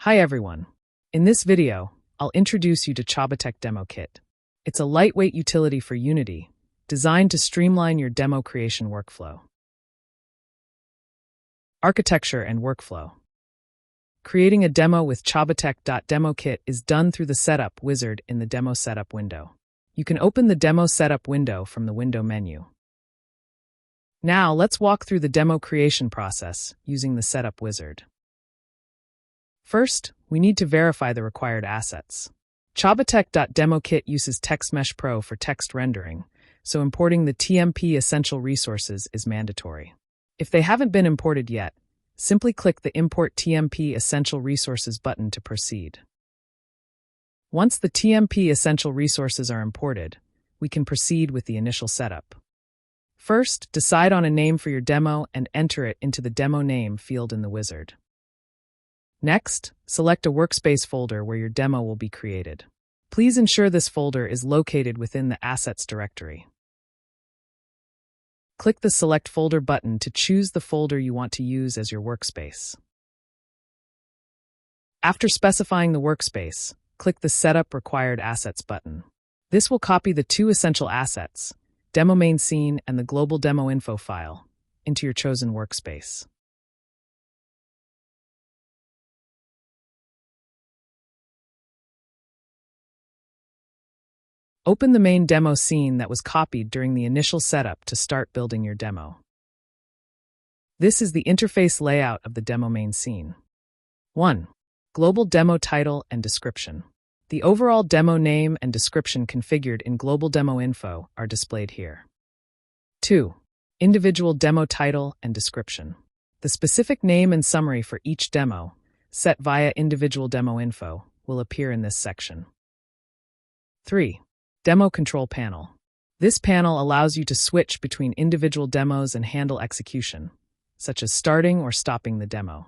Hi everyone. In this video, I'll introduce you to Chobitech.DemoKit. It's a lightweight utility for Unity, designed to streamline your demo creation workflow. Architecture and workflow. Creating a demo with Chobitech.DemoKit is done through the Setup wizard in the Demo Setup window. You can open the Demo Setup window from the window menu. Now let's walk through the demo creation process using the Setup wizard. First, we need to verify the required assets. Chobitech.DemoKit uses TextMesh Pro for text rendering, so importing the TMP essential resources is mandatory. If they haven't been imported yet, simply click the Import TMP Essential Resources button to proceed. Once the TMP essential resources are imported, we can proceed with the initial setup. First, decide on a name for your demo and enter it into the Demo Name field in the wizard. Next, select a workspace folder where your demo will be created. Please ensure this folder is located within the Assets directory. Click the Select Folder button to choose the folder you want to use as your workspace. After specifying the workspace, click the Setup Required Assets button. This will copy the two essential assets, Demo Main Scene and the Global Demo Info file, into your chosen workspace. Open the main demo scene that was copied during the initial setup to start building your demo. This is the interface layout of the demo main scene. 1. Global demo title and description. The overall demo name and description configured in Global Demo Info are displayed here. 2. Individual demo title and description. The specific name and summary for each demo, set via Individual Demo Info, will appear in this section. 3. Demo Control Panel. This panel allows you to switch between individual demos and handle execution, such as starting or stopping the demo.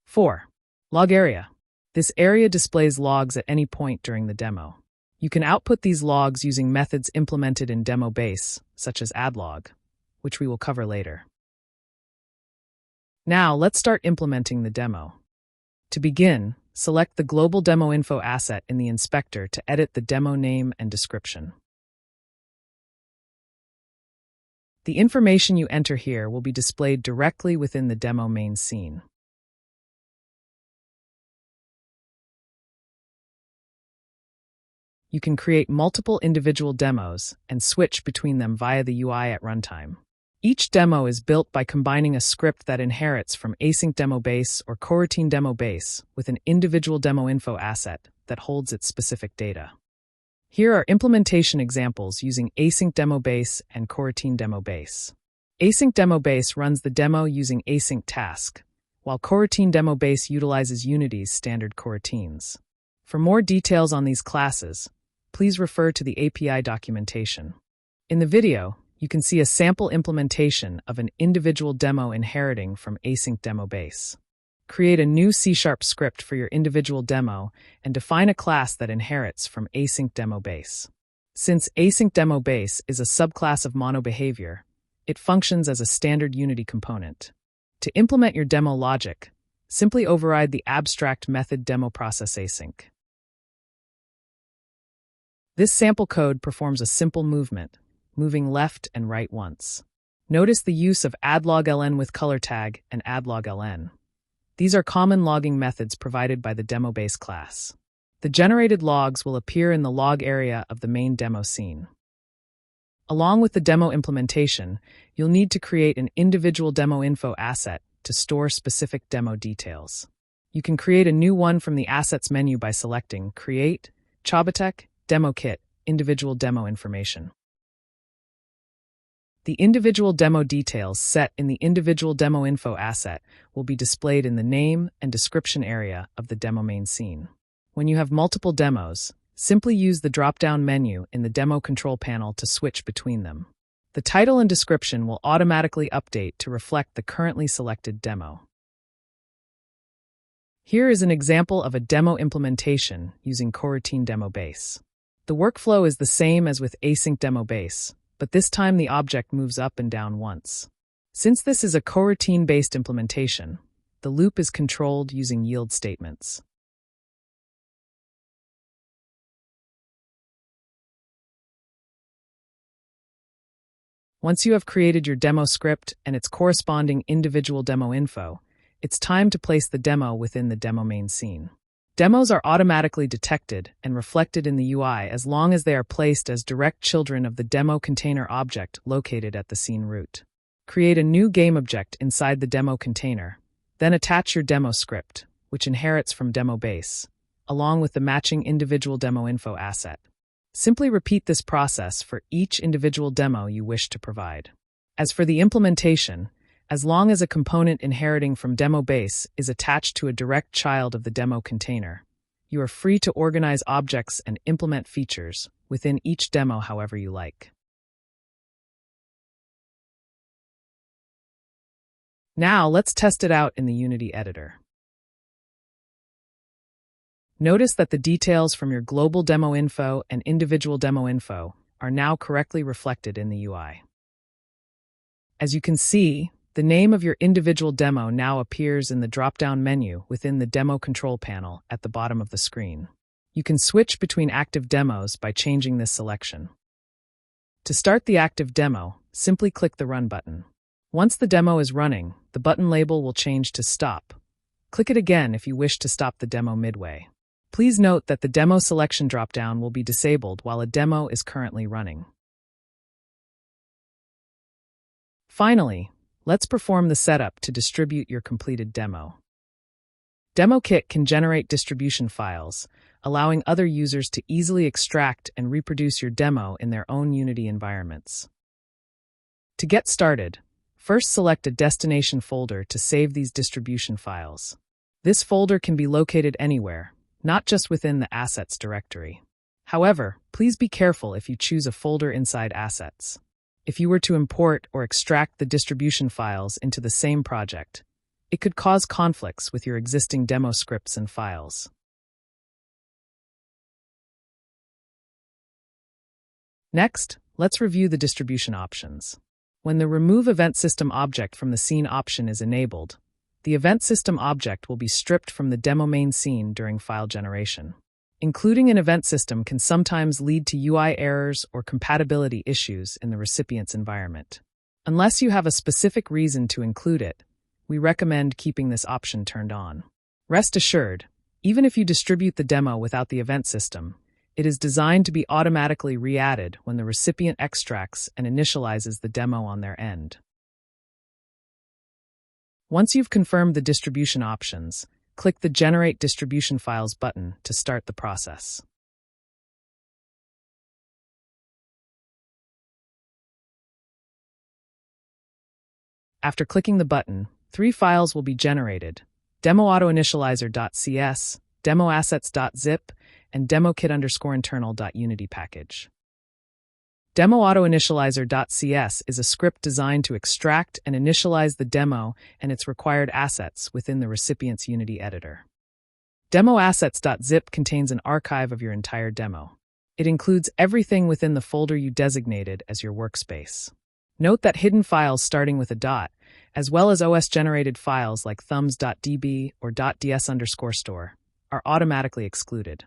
4. Log Area. This area displays logs at any point during the demo. You can output these logs using methods implemented in Demo Base, such as addLog, which we will cover later. Now let's start implementing the demo. To begin, select the Global Demo Info asset in the inspector to edit the demo name and description. The information you enter here will be displayed directly within the demo main scene. You can create multiple individual demos and switch between them via the UI at runtime. Each demo is built by combining a script that inherits from Async Demo Base or Coroutine Demo Base with an individual demo info asset that holds its specific data. Here are implementation examples using Async Demo Base and Coroutine Demo Base. Async Demo Base runs the demo using async task, while Coroutine Demo Base utilizes Unity's standard coroutines. For more details on these classes, please refer to the API documentation. In the video, you can see a sample implementation of an individual demo inheriting from Async Demo Base. Create a new C# script for your individual demo and define a class that inherits from Async Demo Base. Since Async Demo Base is a subclass of MonoBehavior, it functions as a standard Unity component. To implement your demo logic, simply override the abstract method DemoProcessAsync. This sample code performs a simple movement, moving left and right once. Notice the use of addLogLN with color tag and addLogLN. These are common logging methods provided by the Demo Base class. The generated logs will appear in the log area of the main demo scene. Along with the demo implementation, you'll need to create an individual demo info asset to store specific demo details. You can create a new one from the Assets menu by selecting Create, Chobitech.DemoKit, Individual Demo Information. The individual demo details set in the individual demo info asset will be displayed in the name and description area of the demo main scene. When you have multiple demos, simply use the drop-down menu in the demo control panel to switch between them. The title and description will automatically update to reflect the currently selected demo. Here is an example of a demo implementation using Coroutine Demo Base. The workflow is the same as with Async Demo Base, but this time the object moves up and down once. Since this is a coroutine-based implementation, the the loop is controlled using yield statements. Once you have created your demo script and its corresponding individual demo info, it's time to place the demo within the demo main scene. Demos are automatically detected and reflected in the UI as long as they are placed as direct children of the demo container object located at the scene root. Create a new game object inside the demo container, then attach your demo script, which inherits from demo base, along with the matching individual demo info asset. Simply repeat this process for each individual demo you wish to provide. As for the implementation, as long as a component inheriting from demo base is attached to a direct child of the demo container, you are free to organize objects and implement features within each demo however you like. Now let's test it out in the Unity editor. Notice that the details from your global demo info and individual demo info are now correctly reflected in the UI. As you can see, the name of your individual demo now appears in the drop-down menu within the Demo Control panel at the bottom of the screen. You can switch between active demos by changing this selection. To start the active demo, simply click the Run button. Once the demo is running, the button label will change to Stop. Click it again if you wish to stop the demo midway. Please note that the demo selection dropdown will be disabled while a demo is currently running. Finally, let's perform the setup to distribute your completed demo. DemoKit can generate distribution files, allowing other users to easily extract and reproduce your demo in their own Unity environments. To get started, first select a destination folder to save these distribution files. This folder can be located anywhere, not just within the Assets directory. However, please be careful if you choose a folder inside Assets. If you were to import or extract the distribution files into the same project, it could cause conflicts with your existing demo scripts and files. Next, let's review the distribution options. When the Remove Event System object from the scene option is enabled, the event system object will be stripped from the demo main scene during file generation. Including an event system can sometimes lead to UI errors or compatibility issues in the recipient's environment. Unless you have a specific reason to include it, we recommend keeping this option turned on. Rest assured, even if you distribute the demo without the event system, it is designed to be automatically re-added when the recipient extracts and initializes the demo on their end. Once you've confirmed the distribution options, click the Generate Distribution Files button to start the process. After clicking the button, 3 files will be generated: DemoAutoInitializer.cs, DemoAssets.zip, and DemoKit_internal.unity package. DemoAutoInitializer.cs is a script designed to extract and initialize the demo and its required assets within the recipient's Unity editor. DemoAssets.zip contains an archive of your entire demo. It includes everything within the folder you designated as your workspace. Note that hidden files starting with a dot, as well as OS-generated files like thumbs.db or .ds_store, are automatically excluded.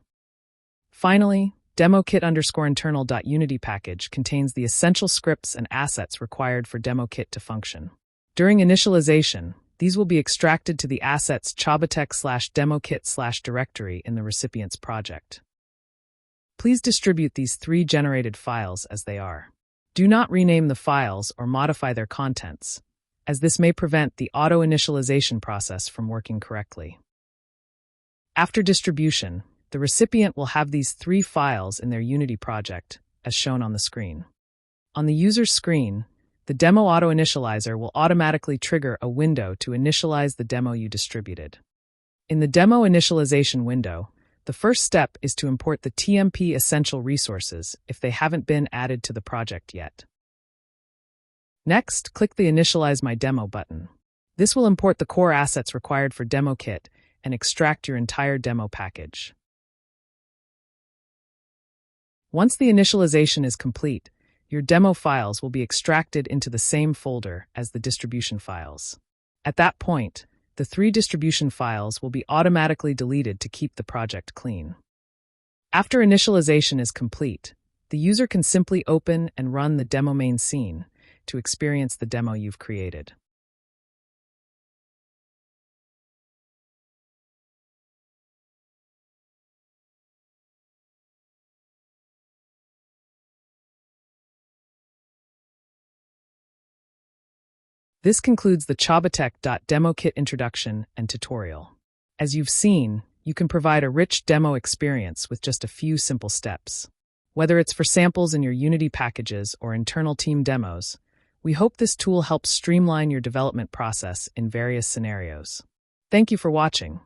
Finally, DemoKit_internal.unity package contains the essential scripts and assets required for DemoKit to function. During initialization, these will be extracted to the assets Chobitech.DemoKit/directory in the recipient's project. Please distribute these 3 generated files as they are. Do not rename the files or modify their contents, as this may prevent the auto-initialization process from working correctly. After distribution, the recipient will have these 3 files in their Unity project, as shown on the screen. On the user's screen, the Demo Auto Initializer will automatically trigger a window to initialize the demo you distributed. In the Demo Initialization window, the first step is to import the TMP essential resources if they haven't been added to the project yet. Next, click the Initialize My Demo button. This will import the core assets required for DemoKit and extract your entire demo package. Once the initialization is complete, your demo files will be extracted into the same folder as the distribution files. At that point, the 3 distribution files will be automatically deleted to keep the project clean. After initialization is complete, the user can simply open and run the demo main scene to experience the demo you've created. This concludes the Chobitech.DemoKit introduction and tutorial. As you've seen, you can provide a rich demo experience with just a few simple steps. Whether it's for samples in your Unity packages or internal team demos, we hope this tool helps streamline your development process in various scenarios. Thank you for watching.